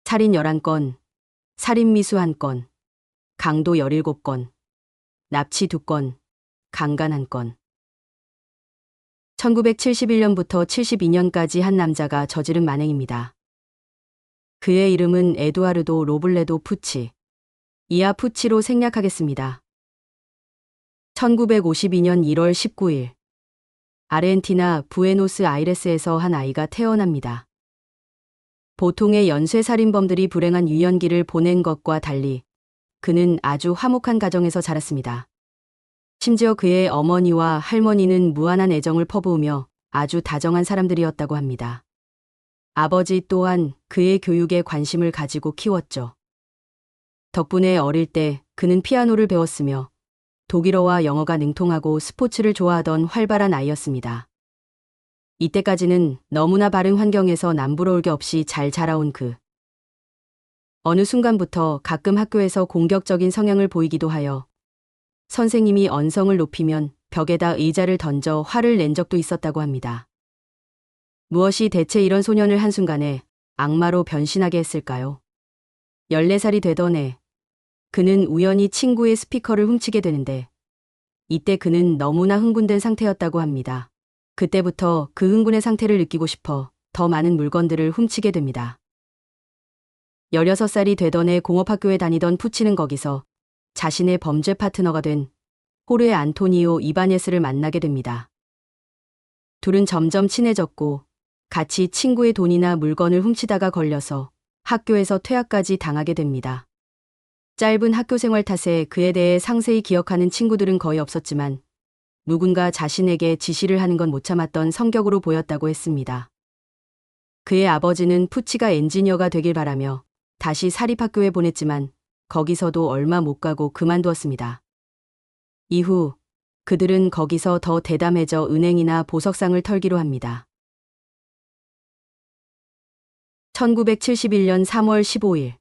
살인 11건, 살인미수 1건, 강도 17건, 납치 2건, 강간 1건. 1971년부터 72년까지 한 남자가 저지른 만행입니다. 그의 이름은 에두아르도 로블레도 푸치. 이하 푸치로 생략하겠습니다. 1952년 1월 19일 아르헨티나 부에노스아이레스에서 한 아이가 태어납니다. 보통의 연쇄살인범들이 불행한 유년기를 보낸 것과 달리 그는 아주 화목한 가정에서 자랐습니다. 심지어 그의 어머니와 할머니는 무한한 애정을 퍼부으며 아주 다정한 사람들이었다고 합니다. 아버지 또한 그의 교육에 관심을 가지고 키웠죠. 덕분에 어릴 때 그는 피아노를 배웠으며 독일어와 영어가 능통하고 스포츠를 좋아하던 활발한 아이였습니다. 이때까지는 너무나 바른 환경에서 남부러울 게 없이 잘 자라온 그. 어느 순간부터 가끔 학교에서 공격적인 성향을 보이기도 하여 선생님이 언성을 높이면 벽에다 의자를 던져 화를 낸 적도 있었다고 합니다. 무엇이 대체 이런 소년을 한순간에 악마로 변신하게 했을까요? 14살이 되던 해 그는 우연히 친구의 스피커를 훔치게 되는데 이때 그는 너무나 흥분된 상태였다고 합니다. 그때부터 그 흥분의 상태를 느끼고 싶어 더 많은 물건들을 훔치게 됩니다. 16살이 되던 해 공업학교에 다니던 푸치는 거기서 자신의 범죄 파트너가 된 호르헤 안토니오 이바네스를 만나게 됩니다. 둘은 점점 친해졌고 같이 친구의 돈이나 물건을 훔치다가 걸려서 학교에서 퇴학까지 당하게 됩니다. 짧은 학교 생활 탓에 그에 대해 상세히 기억하는 친구들은 거의 없었지만 누군가 자신에게 지시를 하는 건 못 참았던 성격으로 보였다고 했습니다. 그의 아버지는 푸치가 엔지니어가 되길 바라며 다시 사립학교에 보냈지만 거기서도 얼마 못 가고 그만두었습니다. 이후 그들은 거기서 더 대담해져 은행이나 보석상을 털기로 합니다. 1971년 3월 15일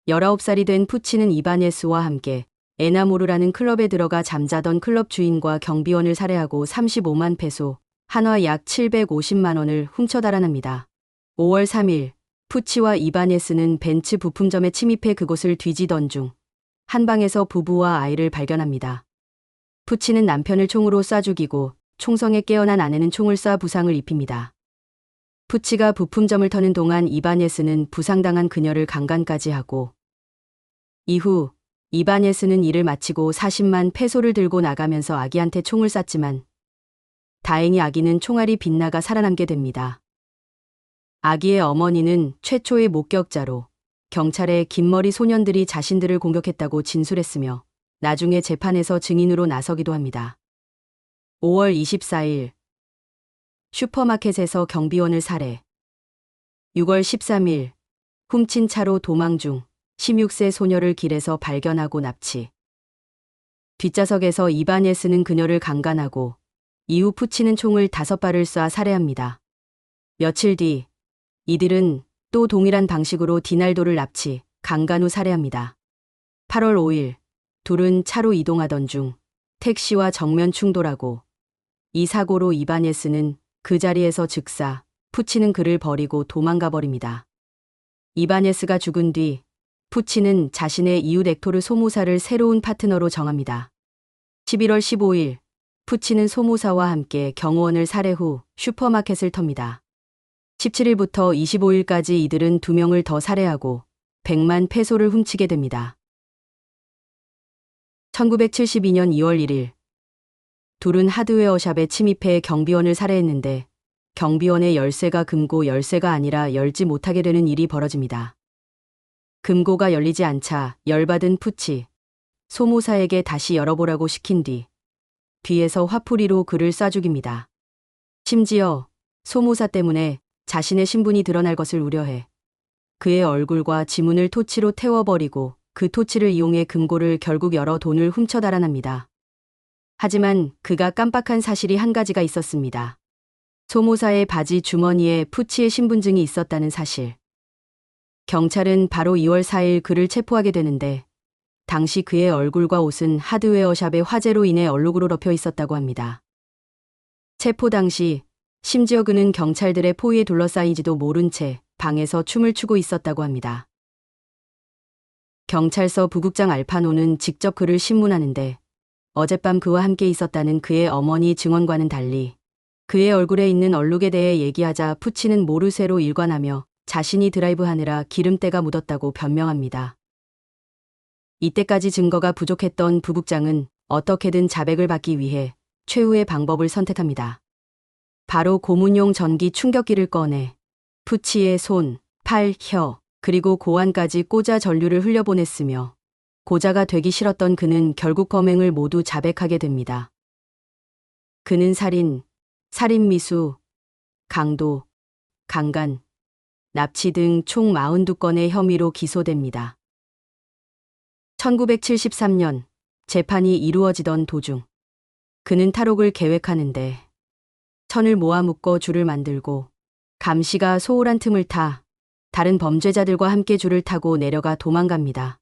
19살이 된 푸치는 이바네스와 함께 에나모르라는 클럽에 들어가 잠자던 클럽 주인과 경비원을 살해하고 35만 페소, 한화 약 750만 원을 훔쳐 달아납니다. 5월 3일 푸치와 이바네스는 벤츠 부품점에 침입해 그곳을 뒤지던 중 한 방에서 부부와 아이를 발견합니다. 푸치는 남편을 총으로 쏴 죽이고 총성에 깨어난 아내는 총을 쏴 부상을 입힙니다. 푸치가 부품점을 터는 동안 이바네스는 부상당한 그녀를 강간까지 하고 이후 이바네스는 일을 마치고 40만 페소를 들고 나가면서 아기한테 총을 쐈지만 다행히 아기는 총알이 빗나가 살아남게 됩니다. 아기의 어머니는 최초의 목격자로 경찰에 긴머리 소년들이 자신들을 공격했다고 진술했으며 나중에 재판에서 증인으로 나서기도 합니다. 5월 24일 슈퍼마켓에서 경비원을 살해. 6월 13일 훔친 차로 도망 중 16세 소녀를 길에서 발견하고 납치. 뒷좌석에서 이바네스는 그녀를 강간하고 이후 푸치는 총을 5발을 쏴 살해합니다. 며칠 뒤 이들은 또 동일한 방식으로 디날도를 납치, 강간 후 살해합니다. 8월 5일 둘은 차로 이동하던 중 택시와 정면 충돌하고 이 사고로 이바네스는 그 자리에서 즉사, 푸치는 그를 버리고 도망가 버립니다. 이바네스가 죽은 뒤 푸치는 자신의 이웃 엑토르 소모사를 새로운 파트너로 정합니다. 11월 15일 푸치는 소모사와 함께 경호원을 살해 후 슈퍼마켓을 텁니다. 17일부터 25일까지 이들은 2명을 더 살해하고 100만 페소를 훔치게 됩니다. 1972년 2월 1일 둘은 하드웨어샵에 침입해 경비원을 살해했는데 경비원의 열쇠가 금고 열쇠가 아니라 열지 못하게 되는 일이 벌어집니다. 금고가 열리지 않자 열받은 푸치, 소모사에게 다시 열어보라고 시킨 뒤에서 화풀이로 그를 쏴 죽입니다. 심지어 소모사 때문에 자신의 신분이 드러날 것을 우려해 그의 얼굴과 지문을 토치로 태워버리고 그 토치를 이용해 금고를 결국 열어 돈을 훔쳐 달아납니다. 하지만 그가 깜빡한 사실이 한 가지가 있었습니다. 소모사의 바지 주머니에 푸치의 신분증이 있었다는 사실. 경찰은 바로 2월 4일 그를 체포하게 되는데 당시 그의 얼굴과 옷은 하드웨어샵의 화재로 인해 얼룩으로 덮여 있었다고 합니다. 체포 당시 심지어 그는 경찰들의 포위에 둘러싸이지도 모른 채 방에서 춤을 추고 있었다고 합니다. 경찰서 부국장 알파노는 직접 그를 신문하는데 어젯밤 그와 함께 있었다는 그의 어머니 증언과는 달리 그의 얼굴에 있는 얼룩에 대해 얘기하자 푸치는 모르쇠로 일관하며 자신이 드라이브하느라 기름때가 묻었다고 변명합니다. 이때까지 증거가 부족했던 부국장은 어떻게든 자백을 받기 위해 최후의 방법을 선택합니다. 바로 고문용 전기 충격기를 꺼내 푸치의 손, 팔, 혀, 그리고 고환까지 꽂아 전류를 흘려보냈으며 고자가 되기 싫었던 그는 결국 범행을 모두 자백하게 됩니다. 그는 살인, 살인미수, 강도, 강간, 납치 등 총 42건의 혐의로 기소됩니다. 1973년 재판이 이루어지던 도중 그는 탈옥을 계획하는데 천을 모아 묶어 줄을 만들고 감시가 소홀한 틈을 타 다른 범죄자들과 함께 줄을 타고 내려가 도망갑니다.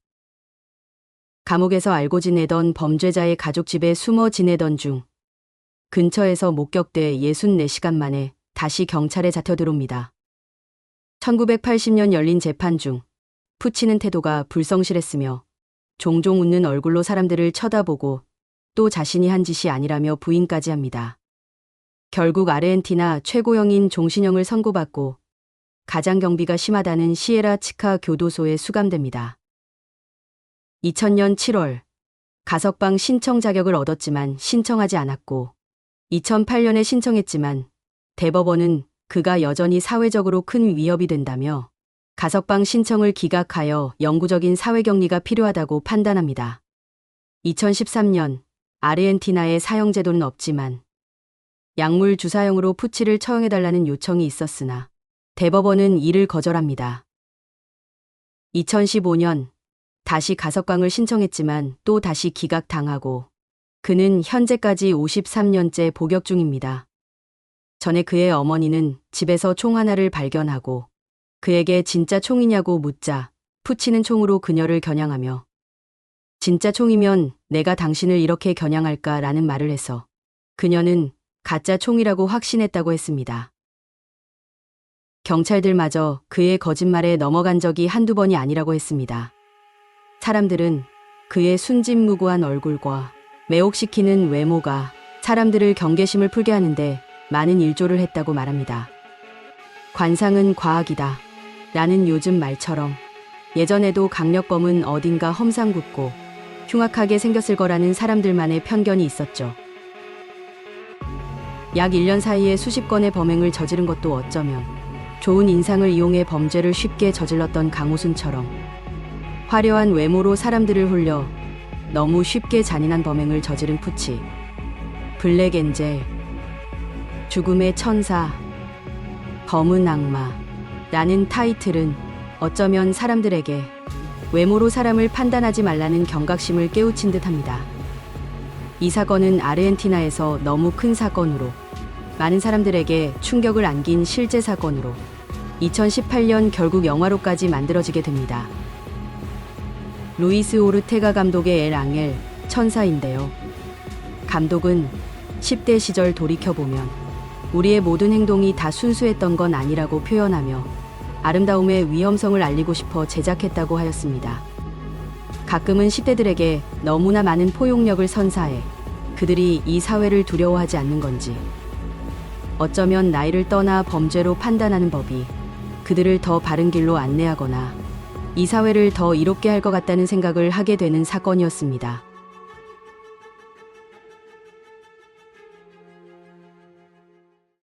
감옥에서 알고 지내던 범죄자의 가족 집에 숨어 지내던 중 근처에서 목격돼 64시간 만에 다시 경찰에 잡혀 들어옵니다. 1980년 열린 재판 중 푸치는 태도가 불성실했으며 종종 웃는 얼굴로 사람들을 쳐다보고 또 자신이 한 짓이 아니라며 부인까지 합니다. 결국 아르헨티나 최고형인 종신형을 선고받고 가장 경비가 심하다는 시에라 치카 교도소에 수감됩니다. 2000년 7월 가석방 신청 자격을 얻었지만 신청하지 않았고 2008년에 신청했지만 대법원은 그가 여전히 사회적으로 큰 위협이 된다며 가석방 신청을 기각하여 영구적인 사회격리가 필요하다고 판단합니다. 2013년 아르헨티나에 사형제도는 없지만 약물 주사형으로 푸치를 처형해달라는 요청이 있었으나 대법원은 이를 거절합니다. 2015년 다시 가석방을 신청했지만 또 다시 기각당하고 그는 현재까지 53년째 복역 중입니다. 전에 그의 어머니는 집에서 총 하나를 발견하고 그에게 진짜 총이냐고 묻자 푸치는 총으로 그녀를 겨냥하며 진짜 총이면 내가 당신을 이렇게 겨냥할까 라는 말을 해서 그녀는 가짜 총이라고 확신했다고 했습니다. 경찰들마저 그의 거짓말에 넘어간 적이 한두 번이 아니라고 했습니다. 사람들은 그의 순진무구한 얼굴과 매혹시키는 외모가 사람들을 경계심을 풀게 하는데 많은 일조를 했다고 말합니다. 관상은 과학이다 라는 요즘 말처럼 예전에도 강력범은 어딘가 험상궂고 흉악하게 생겼을 거라는 사람들만의 편견이 있었죠. 약 1년 사이에 수십 건의 범행을 저지른 것도 어쩌면 좋은 인상을 이용해 범죄를 쉽게 저질렀던 강호순처럼 화려한 외모로 사람들을 홀려 너무 쉽게 잔인한 범행을 저지른 푸치, 블랙 엔젤, 죽음의 천사, 검은 악마 라는 타이틀은 어쩌면 사람들에게 외모로 사람을 판단하지 말라는 경각심을 깨우친 듯합니다. 이 사건은 아르헨티나에서 너무 큰 사건으로 많은 사람들에게 충격을 안긴 실제 사건으로 2018년 결국 영화로까지 만들어지게 됩니다. 루이스 오르테가 감독의 엘 앙헬, 천사인데요. 감독은 10대 시절 돌이켜보면 우리의 모든 행동이 다 순수했던 건 아니라고 표현하며 아름다움의 위험성을 알리고 싶어 제작했다고 하였습니다. 가끔은 10대들에게 너무나 많은 포용력을 선사해 그들이 이 사회를 두려워하지 않는 건지, 어쩌면 나이를 떠나 범죄로 판단하는 법이 그들을 더 바른 길로 안내하거나 이 사회를 더 이롭게 할 것 같다는 생각을 하게 되는 사건이었습니다.